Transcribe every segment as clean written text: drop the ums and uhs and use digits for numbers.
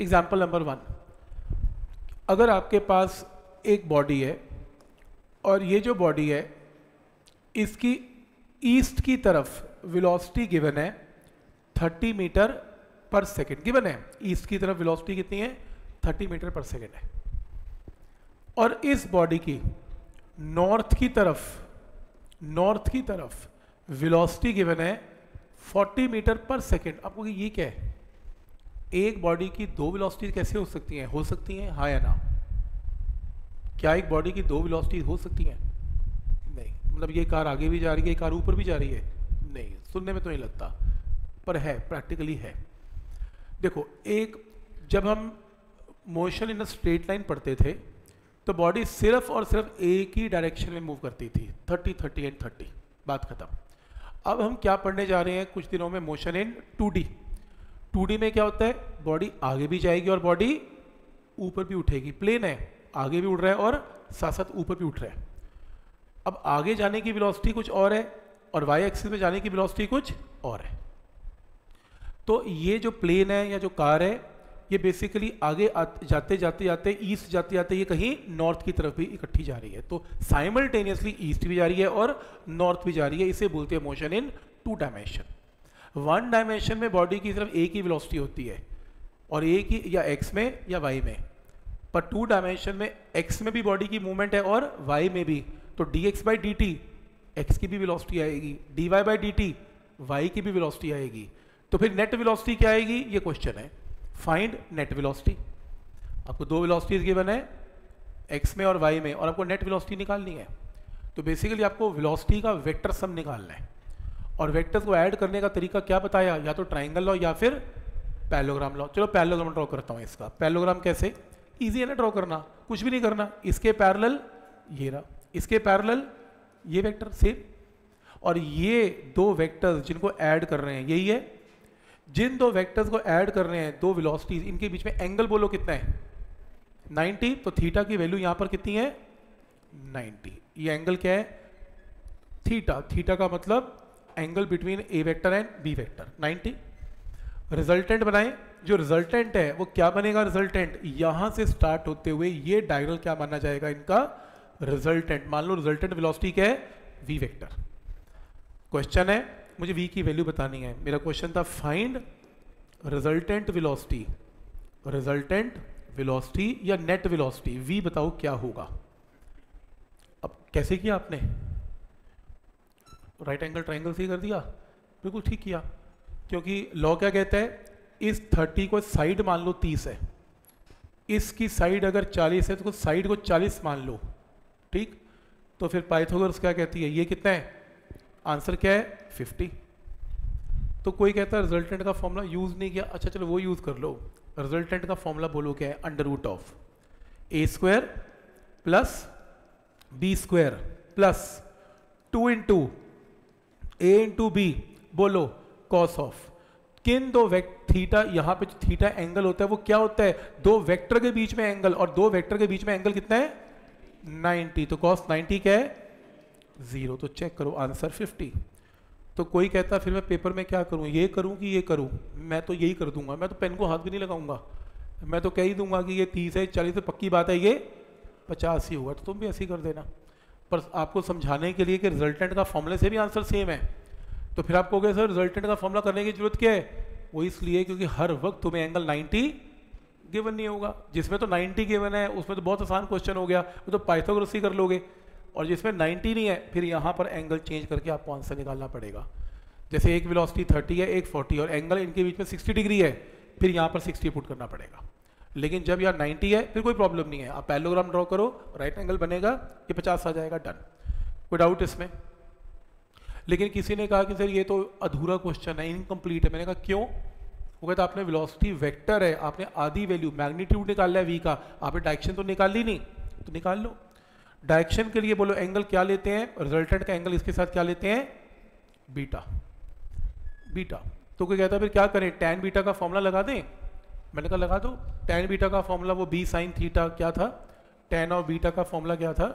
Example number 1, अगर आपके पास एक बॉडी है और ये जो बॉडी है इसकी ईस्ट की तरफ वेलोसिटी गिवन है 30 मीटर पर सेकेंड गिवन है, ईस्ट की तरफ वेलोसिटी कितनी है 30 मीटर पर सेकेंड है, और इस बॉडी की नॉर्थ की तरफ वेलोसिटी गिवन है 40 मीटर पर सेकेंड। आपको ये क्या है, एक बॉडी की दो वेलोसिटी कैसे हो सकती हैं? हो सकती हैं, हाँ या ना? क्या एक बॉडी की दो वेलोसिटी हो सकती हैं? नहीं। मतलब ये कार आगे भी जा रही है, ये कार ऊपर भी जा रही है? नहीं। सुनने में तो नहीं लगता, पर है, प्रैक्टिकली है। देखो, एक जब हम motion in a straight line पढ़ते थे तो बॉडी सिर्फ और सिर्फ एक ही डायरेक्शन में मूव करती थी, 30 30 एंड 30, बात खत्म। अब हम क्या पढ़ने जा रहे हैं कुछ दिनों में, मोशन इन 2D। 2D में क्या होता है, बॉडी आगे भी जाएगी और बॉडी ऊपर भी उठेगी। प्लेन है, आगे भी उड़ रहा है और साथ साथ ऊपर भी उठ रहा है। अब आगे जाने की वेलोसिटी कुछ और है और वाई एक्सिस में जाने की वेलोसिटी कुछ और है। तो ये जो प्लेन है या जो कार है ये बेसिकली आगे जाते जाते ईस्ट जाते जाते ये कहीं नॉर्थ की तरफ भी इकट्ठी जा रही है। तो साइमल्टेनियसली ईस्ट भी जा रही है और नॉर्थ भी जा रही है। इसे बोलते हैं मोशन इन 2 डायमेंशन। 1 डायमेंशन में बॉडी की सिर्फ एक ही वेलोसिटी होती है और एक ही, या एक्स में या वाई में, पर 2 डायमेंशन में एक्स में भी बॉडी की मूवमेंट है और वाई में भी। तो dx/dt एक्स की भी वेलोसिटी आएगी, dy/dt वाई की भी वेलोसिटी आएगी। तो फिर नेट वेलोसिटी क्या आएगी, ये क्वेश्चन है। Find net velocity. आपको दो वेलोसिटीज गिवन है एक्स में और वाई में, और आपको नेट वेलोसिटी निकालनी है। तो बेसिकली आपको वेलोसिटी का वेक्टर सम निकालना है, और वेक्टर्स को ऐड करने का तरीका क्या बताया, या तो ट्राइंगल लॉ या फिर पैरेललोग्राम लॉ। चलो पैरेललोग्राम ड्रॉ करता हूँ इसका। पैरेललोग्राम कैसे, इजी है ना ड्रॉ करना, कुछ भी नहीं करना। इसके पैरेलल ये रहा, इसके पैरेलल ये वेक्टर सेम, और ये दो वेक्टर्स जिनको ऐड कर रहे हैं यही है। जिन दो वेक्टर्स को ऐड कर रहे हैं, दो वेलोसिटीज, इनके बीच में एंगल बोलो कितना है, 90। तो थीटा की वैल्यू यहां पर कितनी है, 90। ये एंगल क्या है, थीटा। थीटा का मतलब angle between A vector and B vector, 90। Resultant बनाएं। जो रिजल्टेंट है वो क्या बनेगा, रिजल्टेंट यहां से स्टार्ट होते हुए ये डायगोनल क्या माना जाएगा, इनका रिजल्टेंट। मान लो रिजल्टेंट वेलोसिटी क्या है, वी वेक्टर। क्वेश्चन है, मुझे v की वैल्यू बतानी है। मेरा क्वेश्चन था find resultant velocity, resultant velocity या नेट वेलोसिटी, v बताओ क्या होगा। अब कैसे किया आपने, राइट एंगल ट्राइंगल से कर दिया, बिल्कुल ठीक किया। क्योंकि लॉ क्या कहता है, इस 30 को साइड मान लो 30 है, इसकी साइड अगर 40 है तो साइड को 40 मान लो, ठीक। तो फिर पाइथागोरस क्या कहती है, ये कितना है, आंसर क्या है 50। तो कोई कहता है रिजल्टेंट का फॉर्मूला यूज नहीं किया, अच्छा चलो वो यूज कर लो। रिजल्टेंट का फॉर्मूला बोलो क्या है, √a² plus b² plus 2 into a into b, बोलो कॉस ऑफ। किन दो थीटा, यहां पे जो थीटा एंगल होता है वो क्या होता है, दो वेक्टर के बीच में एंगल, और दो वेक्टर के बीच में एंगल कितना है 90। तो cos 90 क्या है 0। तो चेक करो आंसर 50। तो कोई कहता फिर मैं पेपर में क्या करूं, ये करूं कि ये करूं, मैं तो यही कर दूंगा, मैं तो पेन को हाथ भी नहीं लगाऊंगा, मैं तो कह ही दूंगा कि ये 30 है 40 तो पक्की बात है ये 50 ही होगा। तो तुम भी ऐसे ही कर देना। पर आपको समझाने के लिए कि रिजल्टेंट का फॉर्मूले से भी आंसर सेम है, तो फिर आप कहोगे सर रिजल्टेंट का फॉर्मूला करने की जरूरत क्या है, वो इसलिए क्योंकि हर वक्त तुम्हें एंगल 90 गिवन नहीं होगा। जिसमें तो 90 गिवन है उसमें तो बहुत आसान क्वेश्चन हो गया, वो तो पाइथागोरस ही कर लोगे। और जिसमें 90 नहीं है फिर यहाँ पर एंगल चेंज करके आपको आंसर निकालना पड़ेगा। जैसे एक वेलोसिटी 30 है, एक 40 और एंगल इनके बीच में 60 डिग्री है, फिर यहाँ पर 60 पुट करना पड़ेगा। लेकिन जब यहाँ 90 है फिर कोई प्रॉब्लम नहीं है, आप पैरेललोग्राम ड्रॉ करो, राइट एंगल बनेगा, ये 50 आ जाएगा, डन। कोई डाउट इसमें? लेकिन किसी ने कहा कि सर ये तो अधूरा क्वेश्चन है, इनकम्प्लीट है। मैंने कहा क्यों? वो कहता आपने वेलोसिटी वेक्टर है, आपने आधी वैल्यू मैग्नीट्यूड निकाला है v का, आपने डायरेक्शन तो निकाली नहीं, तो निकाल लो। डायरेक्शन के लिए बोलो एंगल क्या लेते हैं, रिजल्टेंट का एंगल इसके साथ क्या लेते हैं, बीटा। बीटा। तो कोई कहता है फिर क्या करें, tan बीटा का फॉर्मूला लगा दें। मैंने कहा लगा दो। tan बीटा का फॉर्मूला वो b sin थीटा क्या था, tan ऑफ बीटा का फॉर्मूला क्या था,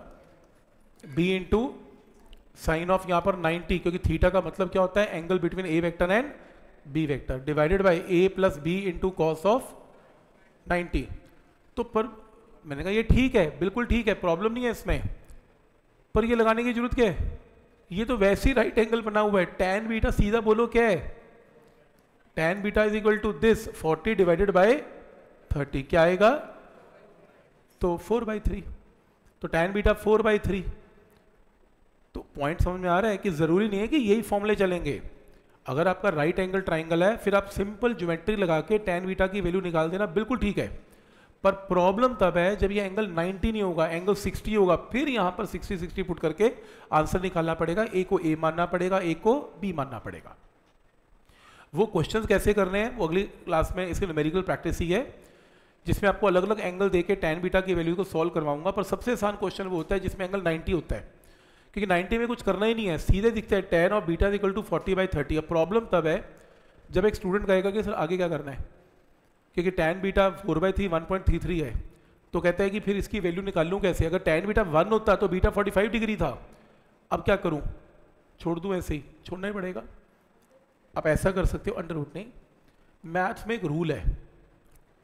b इंटू साइन ऑफ यहाँ पर 90, क्योंकि थीटा का मतलब क्या होता है, angle between a vector and b vector, divided by a plus b into cos of 90। तो पर मैंने कहा ये ठीक है, बिल्कुल ठीक है, प्रॉब्लम नहीं है इसमें, पर ये लगाने की जरूरत क्या है? ये तो वैसे ही राइट एंगल बना हुआ है। tan बीटा सीधा बोलो क्या है? tan beta is equal to this 40 divided by 30, क्या आएगा? तो 4/3। तो tan बीटा 4/3। तो पॉइंट समझ में आ रहा है कि जरूरी नहीं है कि यही फॉर्मूले चलेंगे। अगर आपका राइट एंगल ट्राइंगल है फिर आप सिंपल ज्योमेट्री लगा के tan बीटा की वैल्यू निकाल देना, बिल्कुल ठीक है। पर प्रॉब्लम तब है जब ये एंगल 90 नहीं होगा, एंगल 60 होगा, फिर यहां पर 60 पुट करके आंसर निकालना पड़ेगा। ए को ए मानना पड़ेगा, ए को बी मानना पड़ेगा। वो क्वेश्चंस कैसे करने हैं वो अगली क्लास में, इसकी न्यूमेरिकल प्रैक्टिस ही है जिसमें आपको अलग अलग एंगल देके tan बीटा की वैल्यू को सॉल्व करवाऊंगा। पर सबसे आसान क्वेश्चन वो होता है जिसमें एंगल 90 होता है, क्योंकि 90 में कुछ करना ही नहीं है, सीधे दिखता है tan और बीटा इक्वल टू 40/30। अब प्रॉब्लम तब है जब एक स्टूडेंट कहेगा कि सर आगे क्या करना है, क्योंकि tan बीटा 4/3 1.33 है, तो कहता है कि फिर इसकी वैल्यू निकाल लूँ कैसे? अगर tan बीटा 1 होता तो बीटा 45 डिग्री था, अब क्या करूँ? छोड़ दूँ? ऐसे ही छोड़ना ही पड़ेगा। आप ऐसा कर सकते हो, अंडर रूट नहीं, मैथ्स में एक रूल है,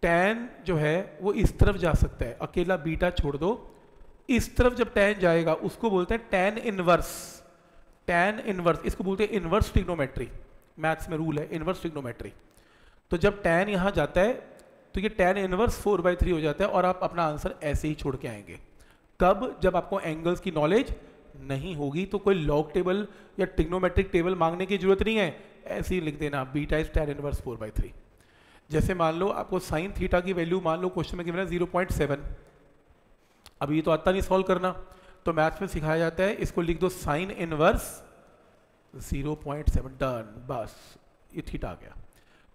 tan जो है वो इस तरफ जा सकता है, अकेला बीटा छोड़ दो, इस तरफ जब tan जाएगा उसको बोलते हैं tan इनवर्स। tan इनवर्स इसको बोलते हैं इनवर्स ट्रिग्नोमेट्री, मैथ्स में रूल है इनवर्स ट्रिग्नोमेट्री। तो जब tan यहां जाता है तो ये tan इनवर्स 4/3 हो जाता है और आप अपना आंसर ऐसे ही छोड़ के आएंगे। कब? जब आपको एंगल्स की नॉलेज नहीं होगी, तो कोई लॉग टेबल या ट्रिग्नोमेट्रिक टेबल मांगने की जरूरत नहीं है, ऐसे ही लिख देना बीटा इज tan इनवर्स 4/3। जैसे मान लो आपको साइन थीटा की वैल्यू मान लो क्वेश्चन में गिवन है 0.7, अब ये तो आता नहीं सॉल्व करना, तो मैथ्स में सिखाया जाता है इसको लिख दो साइन इनवर्स 0.7, डन, बस ये थीटा आ गया।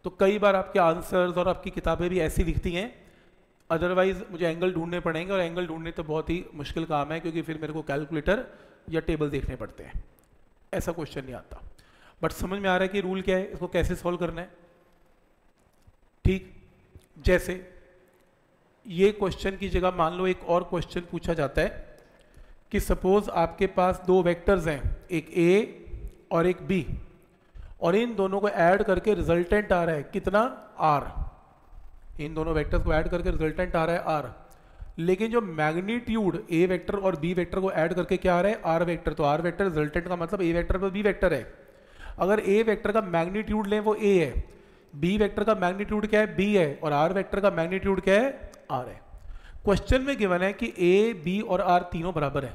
तो कई बार आपके आंसर्स और आपकी किताबें भी ऐसी लिखती हैं, अदरवाइज मुझे एंगल ढूंढने पड़ेंगे और एंगल ढूंढने तो बहुत ही मुश्किल काम है, क्योंकि फिर मेरे को कैलकुलेटर या टेबल देखने पड़ते हैं, ऐसा क्वेश्चन नहीं आता। बट समझ में आ रहा है कि रूल क्या है, इसको कैसे सॉल्व करना है। ठीक, जैसे ये क्वेश्चन की जगह मान लो एक और क्वेश्चन पूछा जाता है कि सपोज आपके पास दो वेक्टर्स हैं, एक ए और एक बी, और इन दोनों को ऐड करके रिजल्टेंट आ रहा है कितना? आर। इन दोनों वेक्टर्स को ऐड करके रिजल्टेंट आ रहा है आर, लेकिन जो मैग्नीट्यूड ए वेक्टर और बी वेक्टर को ऐड करके क्या आ रहा है? R vector. तो आर वेक्टर रिजल्टेंट का मतलब ए वेक्टर पर बी वेक्टर है। अगर ए वेक्टर का मैग्नीट्यूड लें वो ए है, बी वेक्टर का मैग्नीट्यूड क्या है? बी है, और आर वेक्टर का मैग्नीट्यूड क्या है? आर है। क्वेश्चन में गिवन है कि ए बी और आर तीनों बराबर है।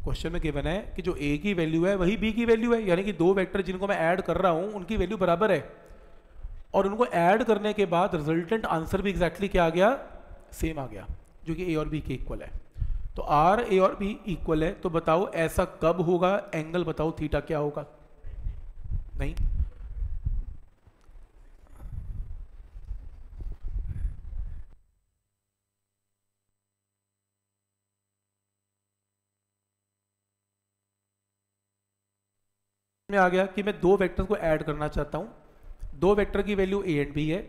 क्वेश्चन में गिवन है कि जो ए की वैल्यू है वही बी की वैल्यू है, यानी कि दो वेक्टर जिनको मैं ऐड कर रहा हूं उनकी वैल्यू बराबर है, और उनको ऐड करने के बाद रिजल्टेंट आंसर भी एग्जैक्टली क्या आ गया? सेम आ गया, जो कि ए और बी के इक्वल है। तो आर ए और बी इक्वल है, तो बताओ ऐसा कब होगा? एंगल बताओ थीटा क्या होगा? नहीं, में आ गया कि मैं दो वेक्टर्स को ऐड करना चाहता हूं, दो वेक्टर की वैल्यू ए एंड बी है,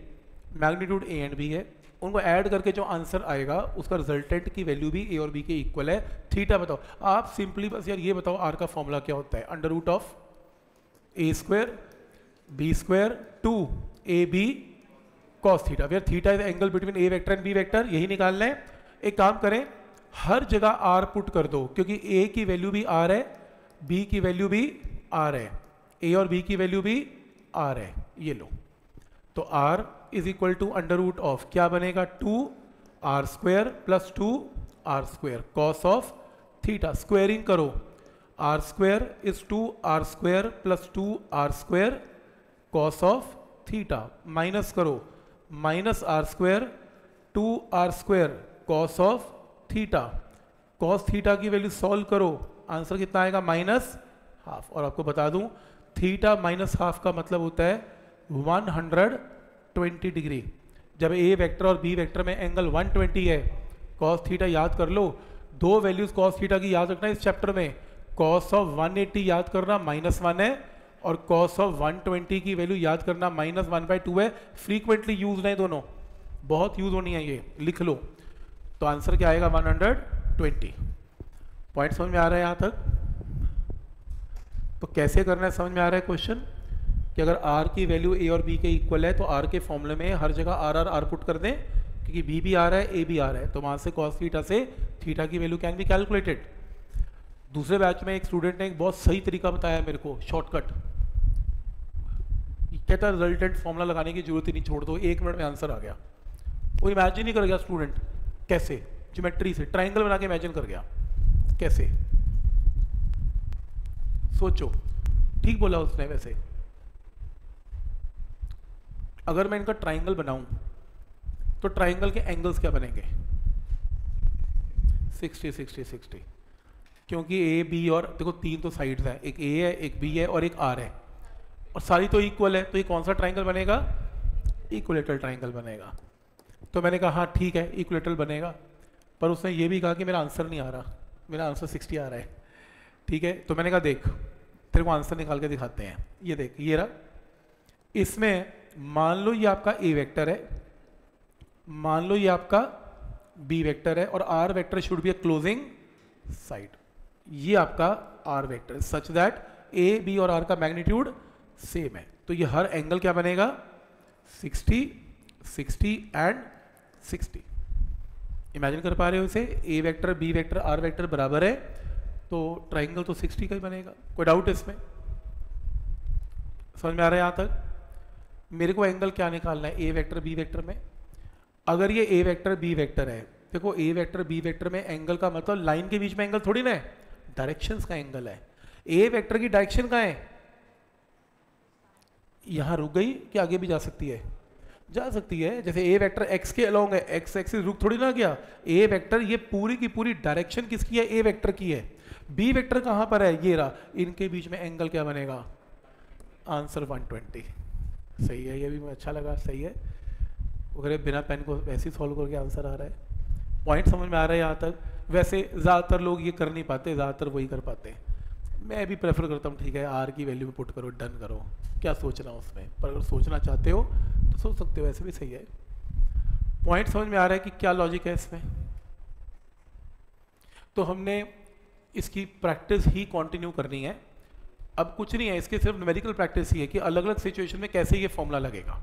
मैग्नीट्यूड ए एंड बी है, उनको ऐड करके जो आंसर आएगा उसका रिजल्टेंट की वैल्यू भी ए और बी के इक्वल है। थीटा बताओ। आप सिंपली बस यार ये बताओ आर का फॉर्मूला क्या होता है? Under root of A square B square 2ab cos theta, where theta is angle between A vector and B vector, यही निकालना है। एक काम करें, हर जगह आर पुट कर दो, क्योंकि ए की वैल्यू भी आर है, बी की वैल्यू भी आर है, ए और बी की वैल्यू भी आर है, ये लो। तो R is equal to under root of क्या बनेगा? 2r square plus 2r square cos of theta, squaring करो, r square is 2r square plus 2r square cos of theta, minus करो, minus R square 2r square cos of theta, cos theta की value solve करो, answer कितना आएगा? Minus half. और आपको बता दूं थीटा माइनस हाफ का मतलब होता है 120 डिग्री। जब ए वेक्टर और बी वेक्टर में एंगल 120 है, कॉस थीटा याद कर लो, दो वैल्यूज कॉस थीटा की याद रखना इस चैप्टर में, कॉस ऑफ 180 याद करना -1 है, और कॉस ऑफ 120 की वैल्यू याद करना -1/2 है। फ्रीक्वेंटली यूज है दोनों, बहुत यूज होनी है, ये लिख लो। तो आंसर क्या आएगा? 120। पॉइंट समझ में आ रहा है यहां तक? तो कैसे करना है समझ में आ रहा है क्वेश्चन? कि अगर आर की वैल्यू ए और बी के इक्वल है तो आर के फॉर्मूले में हर जगह आर आर आर पुट कर दें, क्योंकि बी भी आ रहा है ए भी आ रहा है, तो वहाँ से कॉस थीटा से थीटा की वैल्यू कैन बी कैलकुलेटेड। दूसरे बैच में एक स्टूडेंट ने एक बहुत सही तरीका बताया मेरे को, शॉर्टकट, कहता रिजल्टेंट फॉर्मूला लगाने की जरूरत ही नहीं, छोड़ दो, 1 मिनट में आंसर आ गया। वो इमेजिन ही कर गया स्टूडेंट, कैसे, ज्योमेट्री से ट्राइंगल बना के इमेजिन कर गया, कैसे, सोचो, ठीक बोला उसने। वैसे अगर मैं इनका ट्राइंगल बनाऊं तो ट्राइंगल के एंगल्स क्या बनेंगे, 60 60 60, क्योंकि ए बी और देखो 3 तो साइड्स हैं, एक ए है एक बी है और एक आर है, और सारी तो इक्वल है, तो ये कौन सा ट्राइंगल बनेगा, इक्विलेटरल ट्राइंगल बनेगा। तो मैंने कहा हाँ ठीक है इक्विलेटरल बनेगा, पर उसने ये भी कहा कि मेरा आंसर नहीं आ रहा, मेरा आंसर 60 आ रहा है। ठीक है, तो मैंने कहा देख तेरे को आंसर निकाल के दिखाते हैं, ये देख ये रहा, इसमें मान लो ये आपका ए वेक्टर है, मान लो ये आपका बी वेक्टर है, और R vector should be a closing side, ये आपका R vector such that A B और आर का मैग्नीट्यूड सेम है, तो ये हर एंगल क्या बनेगा, 60 60 एंड 60। इमेजिन कर पा रहे हो इसे, A vector B vector R vector बराबर है, तो ट्राइंगल तो 60 का ही बनेगा, कोई डाउट इसमें, समझ में आ रहा है यहाँ तक। मेरे को एंगल क्या निकालना है ए वेक्टर बी वेक्टर में, अगर ये ए वेक्टर बी वेक्टर है, देखो ए वेक्टर बी वेक्टर में एंगल का मतलब लाइन के बीच में एंगल थोड़ी ना है, डायरेक्शंस का एंगल है। ए वेक्टर की डायरेक्शन कहाँ है, यहां रुक गई कि आगे भी जा सकती है, जा सकती है, जैसे ए वेक्टर एक्स के अलोंग है, एक्स एक्सिस रुक थोड़ी ना गया, ए वेक्टर ये पूरी की पूरी डायरेक्शन किसकी है, ए वेक्टर की है। बी वेक्टर कहां पर है, ये रहा, इनके बीच में एंगल क्या बनेगा, आंसर 120। सही है, ये भी मुझे अच्छा लगा, सही है, वगैरह बिना पेन को वैसे ही सॉल्व करके आंसर आ रहा है, पॉइंट समझ में आ रहा है यहाँ तक। वैसे ज़्यादातर लोग ये कर नहीं पाते, ज़्यादातर वही कर पाते हैं, मैं भी प्रेफर करता हूँ ठीक है आर की वैल्यू में पुट करो, डन करो, क्या सोचना उसमें, पर अगर सोचना चाहते हो तो सोच सकते हो, ऐसे भी सही है। पॉइंट समझ में आ रहा है कि क्या लॉजिक है इसमें। तो हमने इसकी प्रैक्टिस ही कंटिन्यू करनी है, अब कुछ नहीं है, इसके सिर्फ न्यूमेरिकल प्रैक्टिस ही है कि अलग अलग सिचुएशन में कैसे ये फॉर्मूला लगेगा।